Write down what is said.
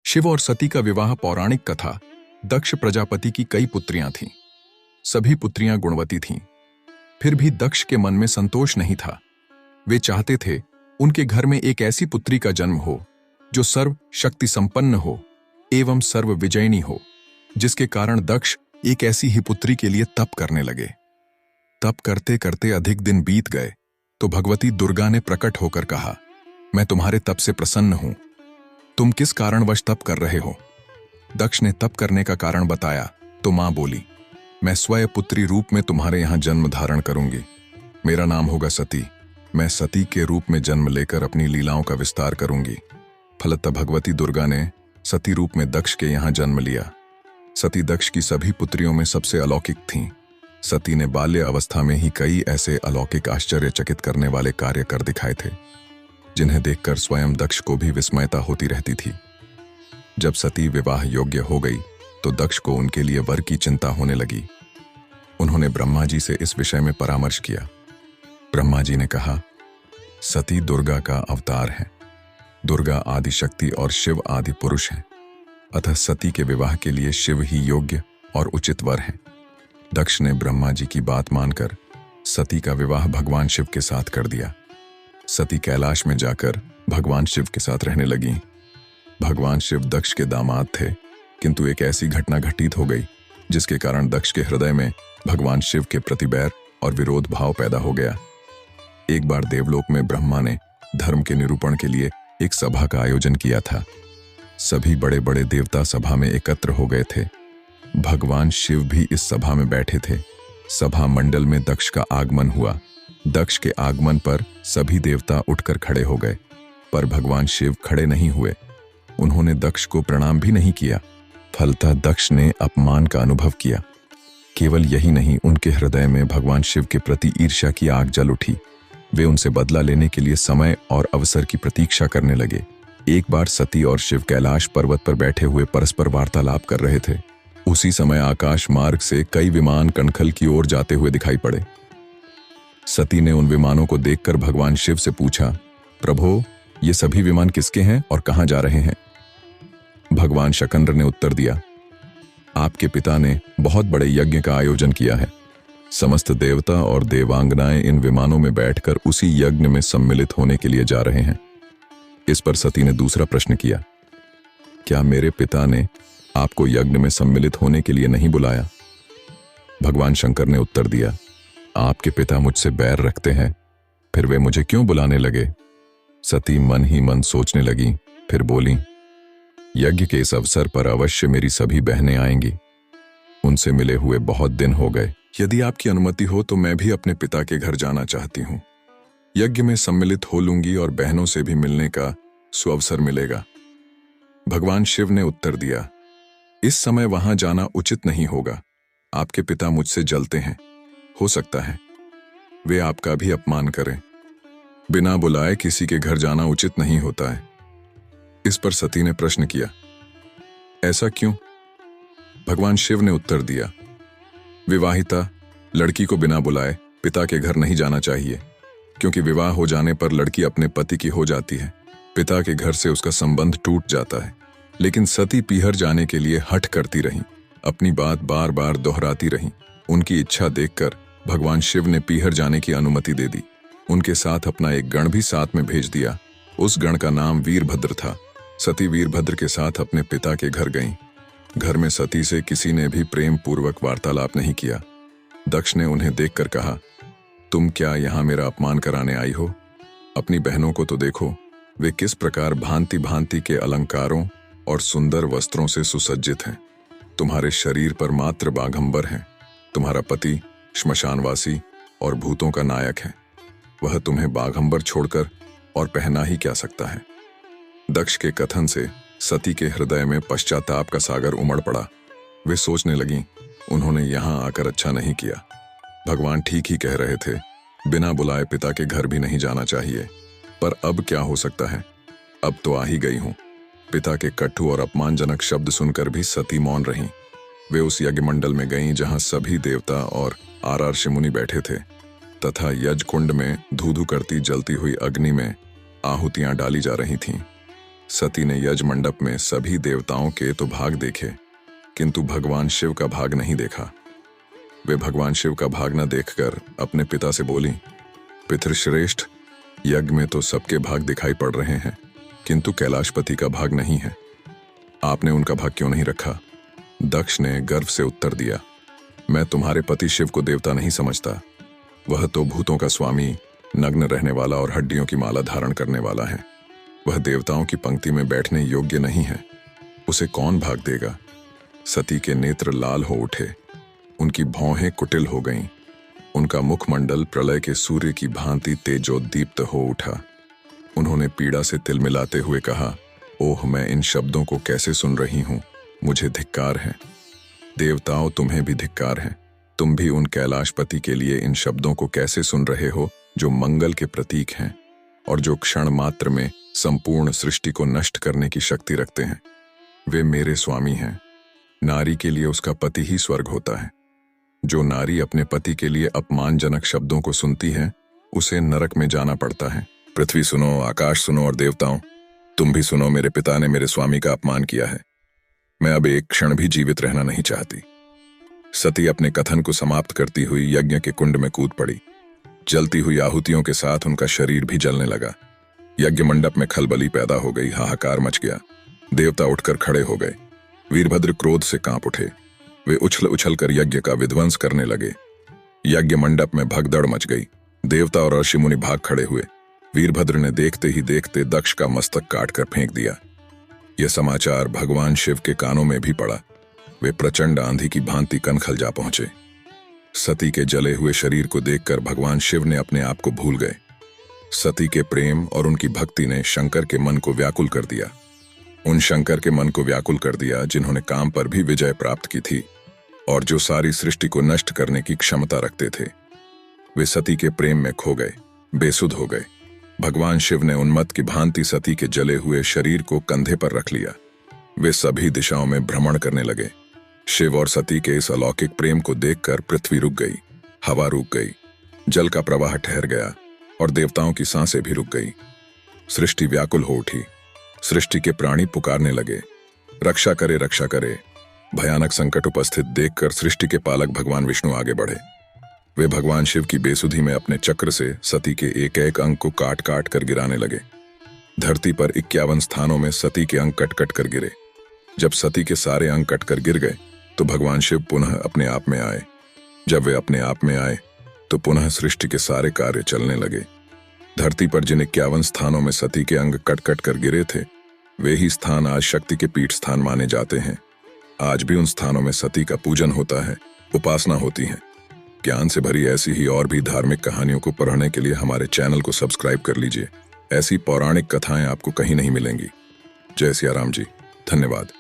शिव और सती का विवाह पौराणिक कथा। दक्ष प्रजापति की कई पुत्रियां थीं। सभी पुत्रियां गुणवती थीं। फिर भी दक्ष के मन में संतोष नहीं था। वे चाहते थे उनके घर में एक ऐसी पुत्री का जन्म हो जो सर्व शक्ति संपन्न हो एवं सर्व विजयिनी हो, जिसके कारण दक्ष एक ऐसी ही पुत्री के लिए तप करने लगे। तप करते करते अधिक दिन बीत गए तो भगवती दुर्गा ने प्रकट होकर कहा, मैं तुम्हारे तप से प्रसन्न हूं। तुम किस कारणवश तप कर रहे हो? दक्ष ने तप करने का कारण बताया तो मां बोली, मैं स्वयं पुत्री रूप में तुम्हारे यहां जन्म धारण करूंगी। मेरा नाम होगा सती। मैं सती के रूप में जन्म लेकर अपनी लीलाओं का विस्तार करूंगी। फलतः भगवती दुर्गा ने सती रूप में दक्ष के यहां जन्म लिया। सती दक्ष की सभी पुत्रियों में सबसे अलौकिक थीं। सती ने बाल्य अवस्था में ही कई ऐसे अलौकिक आश्चर्यचकित करने वाले कार्य कर दिखाए थे, जिन्हें देखकर स्वयं दक्ष को भी विस्मयता होती रहती थी। जब सती विवाह योग्य हो गई तो दक्ष को उनके लिए वर की चिंता होने लगी। उन्होंने ब्रह्मा जी से इस विषय में परामर्श किया। ब्रह्मा जी ने कहा, सती दुर्गा का अवतार है। दुर्गा आदि शक्ति और शिव आदि पुरुष हैं, अतः सती के विवाह के लिए शिव ही योग्य और उचित वर हैं। दक्ष ने ब्रह्मा जी की बात मानकर सती का विवाह भगवान शिव के साथ कर दिया। सती कैलाश में जाकर भगवान शिव के साथ रहने लगी। भगवान शिव दक्ष के दामाद थे, किंतु एक ऐसी घटना घटित हो गई जिसके कारण दक्ष के हृदय में भगवान शिव के प्रति बैर और विरोध भाव पैदा हो गया। एक बार देवलोक में ब्रह्मा ने धर्म के निरूपण के लिए एक सभा का आयोजन किया था। सभी बड़े बड़े देवता सभा में एकत्र हो गए थे। भगवान शिव भी इस सभा में बैठे थे। सभा मंडल में दक्ष का आगमन हुआ। दक्ष के आगमन पर सभी देवता उठकर खड़े हो गए, पर भगवान शिव खड़े नहीं हुए। उन्होंने दक्ष को प्रणाम भी नहीं किया। फलतः दक्ष ने अपमान का अनुभव किया। केवल यही नहीं, उनके हृदय में भगवान शिव के प्रति ईर्ष्या की आग जल उठी। वे उनसे बदला लेने के लिए समय और अवसर की प्रतीक्षा करने लगे। एक बार सती और शिव कैलाश पर्वत पर बैठे हुए परस्पर वार्तालाप कर रहे थे। उसी समय आकाश मार्ग से कई विमान कणखल की ओर जाते हुए दिखाई पड़े। सती ने उन विमानों को देखकर भगवान शिव से पूछा, प्रभो, ये सभी विमान किसके हैं और कहां जा रहे हैं? भगवान शकंद्र ने उत्तर दिया, आपके पिता ने बहुत बड़े यज्ञ का आयोजन किया है। समस्त देवता और देवांगनाएं इन विमानों में बैठकर उसी यज्ञ में सम्मिलित होने के लिए जा रहे हैं। इस पर सती ने दूसरा प्रश्न किया, क्या मेरे पिता ने आपको यज्ञ में सम्मिलित होने के लिए नहीं बुलाया? भगवान शंकर ने उत्तर दिया, आपके पिता मुझसे बैर रखते हैं, फिर वे मुझे क्यों बुलाने लगे? सती मन ही मन सोचने लगी, फिर बोली, यज्ञ के इस अवसर पर अवश्य मेरी सभी बहनें आएंगी। उनसे मिले हुए बहुत दिन हो गए। यदि आपकी अनुमति हो तो मैं भी अपने पिता के घर जाना चाहती हूं। यज्ञ में सम्मिलित हो लूंगी और बहनों से भी मिलने का सुअवसर मिलेगा। भगवान शिव ने उत्तर दिया, इस समय वहां जाना उचित नहीं होगा। आपके पिता मुझसे जलते हैं। हो सकता है वे आपका भी अपमान करें। बिना बुलाए किसी के घर जाना उचित नहीं होता है। इस पर सती ने प्रश्न किया, ऐसा क्यों? भगवान शिव ने उत्तर दिया, विवाहिता लड़की को बिना बुलाए पिता के घर नहीं जाना चाहिए, क्योंकि विवाह हो जाने पर लड़की अपने पति की हो जाती है। पिता के घर से उसका संबंध टूट जाता है। लेकिन सती पीहर जाने के लिए हठ करती रहीं, अपनी बात बार बार दोहराती रहीं। उनकी इच्छा देखकर भगवान शिव ने पीहर जाने की अनुमति दे दी। उनके साथ अपना एक गण भी साथ में भेज दिया। उस गण का नाम वीरभद्र था। सती वीरभद्र के साथ अपने पिता के घर गईं। घर में सती से किसी ने भी प्रेम पूर्वक वार्तालाप नहीं किया। दक्ष ने उन्हें देखकर कहा, तुम क्या यहां मेरा अपमान कराने आई हो? अपनी बहनों को तो देखो, वे किस प्रकार भांति भांति के अलंकारों और सुंदर वस्त्रों से सुसज्जित हैं। तुम्हारे शरीर पर मात्र बाघंबर हैं। तुम्हारा पति श्मशानवासी और भूतों का नायक है। वह तुम्हें बाघंबर छोड़कर और पहना ही क्या सकता है? दक्ष के कथन से सती के हृदय में पश्चाताप का सागर उमड़ पड़ा। वे सोचने लगीं, उन्होंने यहां आकर अच्छा नहीं किया। भगवान ठीक ही कह रहे थे, बिना बुलाए पिता के घर भी नहीं जाना चाहिए। पर अब क्या हो सकता है? अब तो आ ही गई हूं। पिता के कटु और अपमानजनक शब्द सुनकर भी सती मौन रहीं। वे उस यज्ञ मंडल में गईं जहां सभी देवता और आर ऋषि मुनि बैठे थे, तथा यज्ञ कुंड में धू धू करती जलती हुई अग्नि में आहुतियां डाली जा रही थीं। सती ने यज मंडप में सभी देवताओं के तो भाग देखे, किंतु भगवान शिव का भाग नहीं देखा। वे भगवान शिव का भाग न देखकर अपने पिता से बोली, पितृश्रेष्ठ, यज्ञ में तो सबके भाग दिखाई पड़ रहे हैं, किंतु कैलाशपति का भाग नहीं है। आपने उनका भाग क्यों नहीं रखा? दक्ष ने गर्व से उत्तर दिया, मैं तुम्हारे पति शिव को देवता नहीं समझता। वह तो भूतों का स्वामी, नग्न रहने वाला और हड्डियों की माला धारण करने वाला है। वह देवताओं की पंक्ति में बैठने योग्य नहीं है। उसे कौन भाग देगा? सती के नेत्र लाल हो उठे, उनकी भौहें कुटिल हो गईं, उनका मुखमंडल प्रलय के सूर्य की भांति तेजोद्दीप्त हो उठा। उन्होंने पीड़ा से तिलमिलाते हुए कहा, ओह, मैं इन शब्दों को कैसे सुन रही हूं, मुझे धिक्कार है। देवताओं, तुम्हें भी धिक्कार है। तुम भी उन कैलाशपति के लिए इन शब्दों को कैसे सुन रहे हो जो मंगल के प्रतीक हैं और जो क्षण मात्र में संपूर्ण सृष्टि को नष्ट करने की शक्ति रखते हैं। वे मेरे स्वामी हैं। नारी के लिए उसका पति ही स्वर्ग होता है। जो नारी अपने पति के लिए अपमानजनक शब्दों को सुनती है, उसे नरक में जाना पड़ता है। पृथ्वी सुनो, आकाश सुनो और देवताओं, तुम भी सुनो, मेरे पिता ने मेरे स्वामी का अपमान किया है। मैं अब एक क्षण भी जीवित रहना नहीं चाहती। सती अपने कथन को समाप्त करती हुई यज्ञ के कुंड में कूद पड़ी। जलती हुई आहुतियों के साथ उनका शरीर भी जलने लगा। यज्ञ मंडप में खलबली पैदा हो गई, हाहाकार मच गया। देवता उठकर खड़े हो गए। वीरभद्र क्रोध से कांप उठे। वे उछल उछल कर यज्ञ का विध्वंस करने लगे। यज्ञ मंडप में भगदड़ मच गई। देवता और ऋषि मुनि भाग खड़े हुए। वीरभद्र ने देखते ही देखते दक्ष का मस्तक काटकर फेंक दिया। यह समाचार भगवान शिव के कानों में भी पड़ा। वे प्रचंड आंधी की भांति कनखल जा पहुंचे। सती के जले हुए शरीर को देखकर भगवान शिव ने अपने आप को भूल गए। सती के प्रेम और उनकी भक्ति ने शंकर के मन को व्याकुल कर दिया। उन शंकर के मन को व्याकुल कर दिया जिन्होंने काम पर भी विजय प्राप्त की थी और जो सारी सृष्टि को नष्ट करने की क्षमता रखते थे। वे सती के प्रेम में खो गए, बेसुध हो गए। भगवान शिव ने उन्मत्त की भांति सती के जले हुए शरीर को कंधे पर रख लिया। वे सभी दिशाओं में भ्रमण करने लगे। शिव और सती के इस अलौकिक प्रेम को देखकर पृथ्वी रुक गई, हवा रुक गई, जल का प्रवाह ठहर गया और देवताओं की सांसें भी रुक गई। सृष्टि व्याकुल हो उठी। सृष्टि के प्राणी पुकारने लगे, रक्षा करे, रक्षा करे। भयानक संकट उपस्थित देखकर सृष्टि के पालक भगवान विष्णु आगे बढ़े। वे भगवान शिव की बेसुधी में अपने चक्र से सती के एक एक अंग को काट काट कर गिराने लगे। धरती पर 51 स्थानों में सती के अंग कट कट कर गिरे। जब सती के सारे अंग कट कर गिर गए तो भगवान शिव पुनः अपने आप में आए। जब वे अपने आप में आए तो पुनः सृष्टि के सारे कार्य चलने लगे। धरती पर जिन 51 स्थानों में सती के अंग कट कट कर गिरे थे, वे ही स्थान आज शक्ति के पीठ स्थान माने जाते हैं। आज भी उन स्थानों में सती का पूजन होता है, उपासना होती है। ज्ञान से भरी ऐसी ही और भी धार्मिक कहानियों को पढ़ने के लिए हमारे चैनल को सब्सक्राइब कर लीजिए। ऐसी पौराणिक कथाएं आपको कहीं नहीं मिलेंगी। जय सिया राम जी। धन्यवाद।